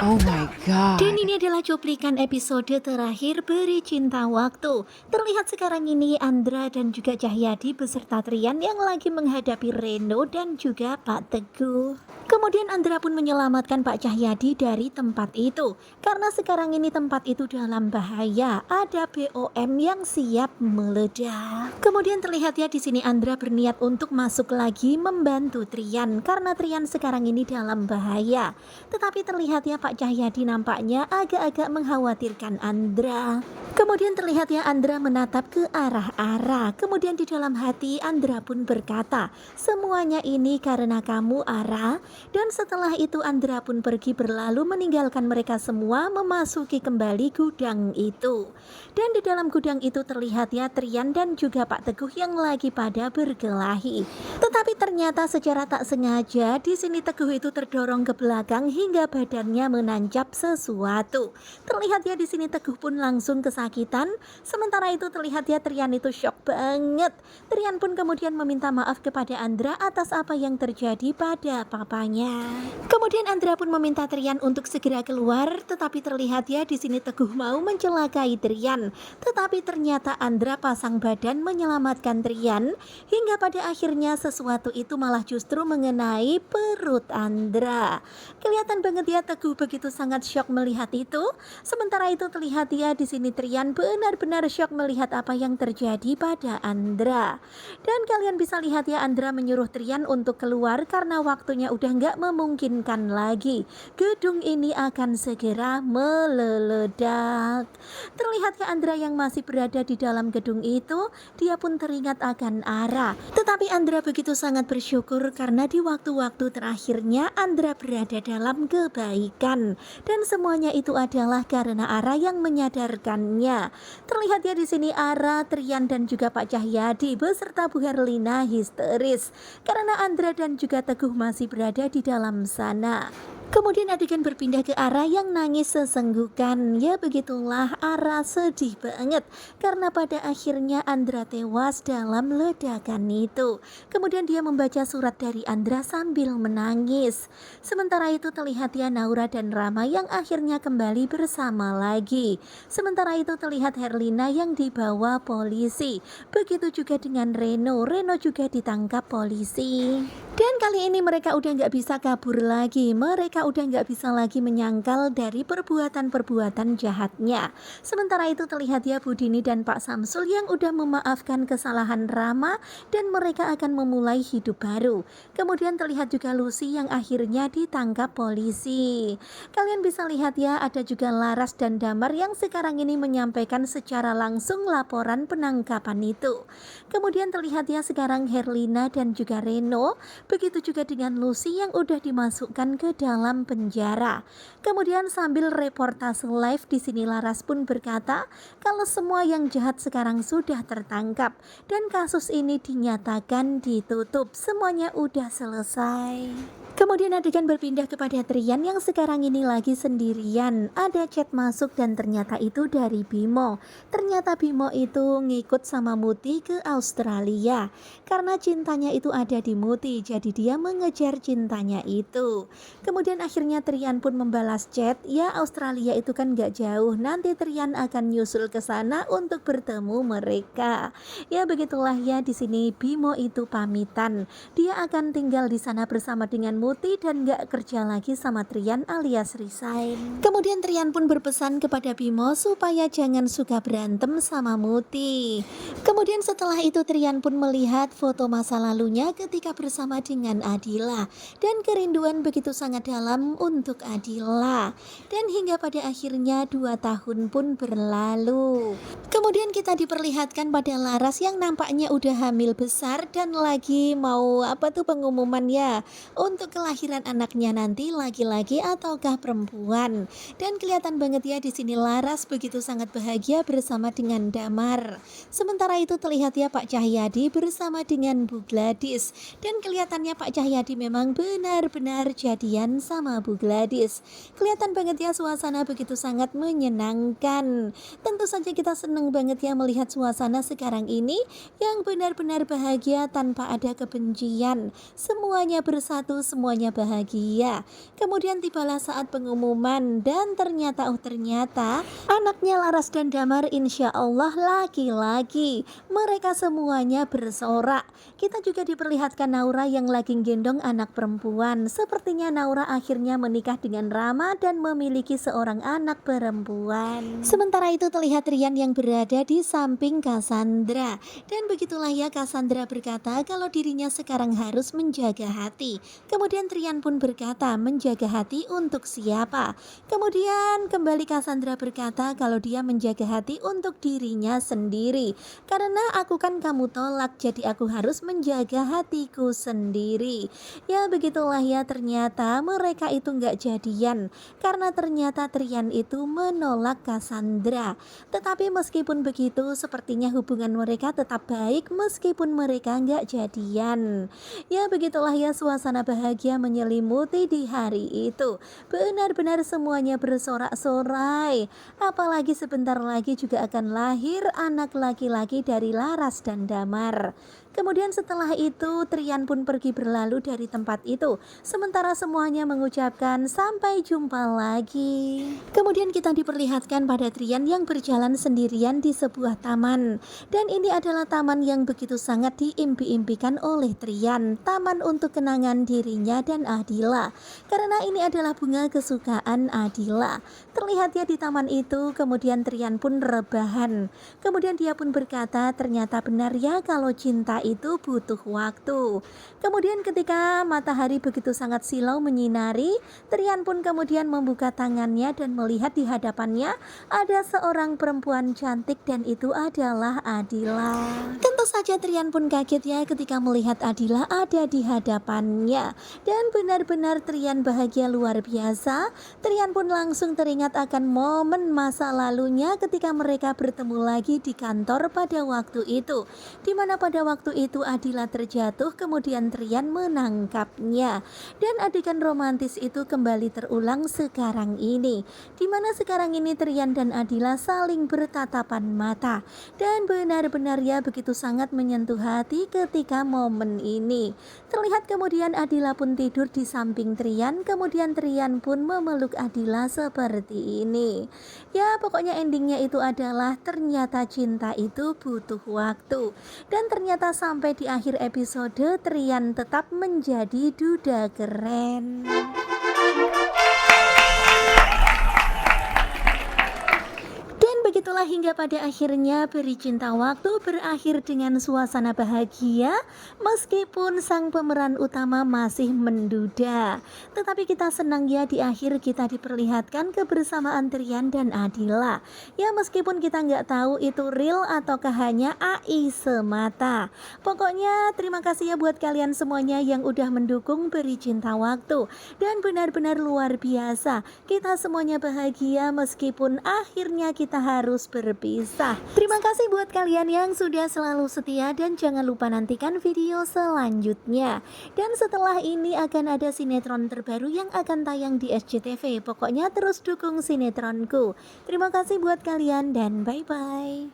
Oh my Dan god. ini adalah cuplikan episode terakhir Beri Cinta Waktu. Terlihat sekarang ini Andra dan juga Cahyadi beserta Trian yang lagi menghadapi Reno dan juga Pak Teguh. Kemudian Andra pun menyelamatkan Pak Cahyadi dari tempat itu. Karena sekarang ini tempat itu dalam bahaya. Ada BOM yang siap meledak. Kemudian terlihat ya di sini Andra berniat untuk masuk lagi membantu Trian. Karena Trian sekarang ini dalam bahaya. Tetapi terlihat ya Pak Cahyadi nampaknya agak-agak mengkhawatirkan Andra. Kemudian terlihat ya Andra menatap ke arah Ara. Kemudian di dalam hati Andra pun berkata, semuanya ini karena kamu Ara. Dan setelah itu Andra pun pergi berlalu meninggalkan mereka semua memasuki kembali gudang itu. Dan di dalam gudang itu terlihat ya Trian dan juga Pak Teguh yang lagi pada berkelahi. Tetapi ternyata secara tak sengaja di sini Teguh itu terdorong ke belakang hingga badannya menancap sesuatu. Terlihat ya di sini Teguh pun langsung kesakitan. Sementara itu terlihat ya Trian itu shock banget. Trian pun kemudian meminta maaf kepada Andra atas apa yang terjadi pada papanya. Kemudian Andra pun meminta Trian untuk segera keluar, tetapi terlihat ya di sini Teguh mau mencelakai Trian. Tetapi ternyata Andra pasang badan menyelamatkan Trian hingga pada akhirnya sesuatu itu malah justru mengenai perut Andra. Kelihatan banget ya Teguh begitu sangat shock melihat itu. Sementara itu terlihat ya di sini Trian benar-benar shock melihat apa yang terjadi pada Andra. Dan kalian bisa lihat ya Andra menyuruh Trian untuk keluar karena waktunya udah nggak memungkinkan lagi. Gedung ini akan segera meledak. Terlihat ya Andra yang masih berada di dalam gedung itu, dia pun teringat akan Ara. Tetapi Andra begitu sangat bersyukur karena di waktu-waktu terakhirnya Andra berada dalam kebaikan. Dan semuanya itu adalah karena Ara yang menyadarkannya. Terlihat ya di sini Ara, Trian dan juga Pak Cahyadi beserta Bu Herlina histeris karena Andra dan juga Teguh masih berada di dalam sana. Kemudian adegan berpindah ke Ara yang nangis sesenggukan. Ya begitulah Ara sedih banget karena pada akhirnya Andra tewas dalam ledakan itu. Kemudian dia membaca surat dari Andra sambil menangis. Sementara itu terlihat ya Naura dan Rama yang akhirnya kembali bersama lagi. Sementara itu terlihat Herlina yang dibawa polisi. Begitu juga dengan Reno. Reno juga ditangkap polisi. Dan kali ini mereka udah nggak bisa kabur lagi. Mereka udah nggak bisa lagi menyangkal dari perbuatan-perbuatan jahatnya. Sementara itu terlihat ya Budini dan Pak Samsul yang udah memaafkan kesalahan Rama dan mereka akan memulai hidup baru. Kemudian terlihat juga Lucy yang akhirnya ditangkap polisi. Kalian bisa lihat ya ada juga Laras dan Damar yang sekarang ini menyampaikan secara langsung laporan penangkapan itu. Kemudian terlihat ya sekarang Herlina dan juga Reno. Begitu juga dengan Lucy yang udah dimasukkan ke dalam penjara. Kemudian sambil reportase live di sini Laras pun berkata kalau semua yang jahat sekarang sudah tertangkap dan kasus ini dinyatakan ditutup. Semuanya udah selesai. Kemudian adegan berpindah kepada Trian yang sekarang ini lagi sendirian. Ada chat masuk dan ternyata itu dari Bimo. Ternyata Bimo itu ngikut sama Muti ke Australia. Karena cintanya itu ada di Muti, jadi dia mengejar cintanya itu. Kemudian akhirnya Trian pun membalas chat, ya Australia itu kan gak jauh. Nanti Trian akan nyusul ke sana untuk bertemu mereka. Ya begitulah ya di sini Bimo itu pamitan. Dia akan tinggal di sana bersama dengan Muti dan gak kerja lagi sama Trian alias resign. Kemudian Trian pun berpesan kepada Bimo supaya jangan suka berantem sama Muti. Kemudian setelah itu Trian pun melihat foto masa lalunya ketika bersama dengan Adila. Dan kerinduan begitu sangat dalam untuk Adila. Dan hingga pada akhirnya 2 tahun pun berlalu. Kemudian kita diperlihatkan pada Laras yang nampaknya udah hamil besar dan lagi mau pengumuman ya untuk kelahiran anaknya nanti laki-laki ataukah perempuan. Dan kelihatan banget ya di sini Laras begitu sangat bahagia bersama dengan Damar. Sementara itu terlihat ya Pak Cahyadi bersama dengan Bu Gladys. Dan kelihatannya Pak Cahyadi memang benar-benar jadian sama Bu Gladys. Kelihatan banget ya suasana begitu sangat menyenangkan. Tentu saja kita senang banget ya melihat suasana sekarang ini yang benar-benar bahagia tanpa ada kebencian. Semuanya bersatu, semuanya bahagia. Kemudian tibalah saat pengumuman dan ternyata anaknya Laras dan Damar insya Allah laki-laki. Mereka semuanya bersorak. Kita juga diperlihatkan Naura yang lagi gendong anak perempuan. Sepertinya Naura akhirnya menikah dengan Rama dan memiliki seorang anak perempuan. Sementara itu terlihat Rian yang berada di samping Cassandra. Dan begitulah ya, Cassandra berkata kalau dirinya sekarang harus menjaga hati. Kemudian Rian pun berkata menjaga hati untuk siapa? Kemudian kembali Cassandra berkata kalau dia menjaga hati untuk dirinya sendiri. Karena aku kan kamu tolak, jadi aku harus menjaga hatiku sendiri. Ya begitulah ya, ternyata mereka itu nggak jadian. Karena ternyata Rian itu menolak Cassandra. Tetapi meskipun begitu, sepertinya hubungan mereka tetap baik meskipun mereka nggak jadian. Ya begitulah ya, suasana bahagia menyelimuti di hari itu. Benar-benar semuanya bersorak-sorai. Apalagi sebentar lagi juga akan lahir anak laki-laki dari Laras dan Damar. Kemudian setelah itu Rian pun pergi berlalu dari tempat itu. Sementara semuanya mengucapkan sampai jumpa lagi. Kemudian kita diperlihatkan pada Rian yang berjalan sendirian di sebuah taman. Dan ini adalah taman yang begitu sangat diimpi-impikan oleh Rian. Taman untuk kenangan dirinya dan Adila. Karena ini adalah bunga kesukaan Adila. Terlihat ya di taman itu, kemudian Rian pun rebahan. Kemudian dia pun berkata ternyata benar ya kalau cinta itu butuh waktu. Kemudian ketika matahari begitu sangat silau menyinari, Rian pun kemudian membuka tangannya dan melihat di hadapannya ada seorang perempuan cantik dan itu adalah Adila. Tentu saja Rian pun kaget ya ketika melihat Adila ada di hadapannya. Dan benar-benar Rian bahagia luar biasa. Rian pun langsung teringat akan momen masa lalunya ketika mereka bertemu lagi di kantor pada waktu itu. Dimana pada waktu itu Adila terjatuh, kemudian Rian menangkapnya. Dan adegan romantis itu kembali terulang sekarang ini. Dimana sekarang ini Rian dan Adila saling bertatapan mata. Dan benar-benar ya begitu sangat menyentuh hati ketika momen ini. Terlihat kemudian Adila pun tidur di samping Rian. Kemudian Rian pun memeluk Adila seperti ini. Ya pokoknya endingnya itu adalah ternyata cinta itu butuh waktu. Dan ternyata sampai di akhir episode Rian tetap menjadi duda keren. Begitulah hingga pada akhirnya Peri Cinta Waktu berakhir dengan suasana bahagia meskipun sang pemeran utama masih menduda. Tetapi kita senang ya di akhir kita diperlihatkan kebersamaan Rian dan Adila. Ya meskipun kita nggak tahu itu real ataukah hanya AI semata. Pokoknya terima kasih ya buat kalian semuanya yang udah mendukung Peri Cinta Waktu. Dan benar-benar luar biasa. Kita semuanya bahagia meskipun akhirnya kita harus berpisah. Terima kasih buat kalian yang sudah selalu setia dan jangan lupa nantikan video selanjutnya. Dan setelah ini akan ada sinetron terbaru yang akan tayang di SCTV. Pokoknya terus dukung sinetronku. Terima kasih buat kalian dan bye-bye.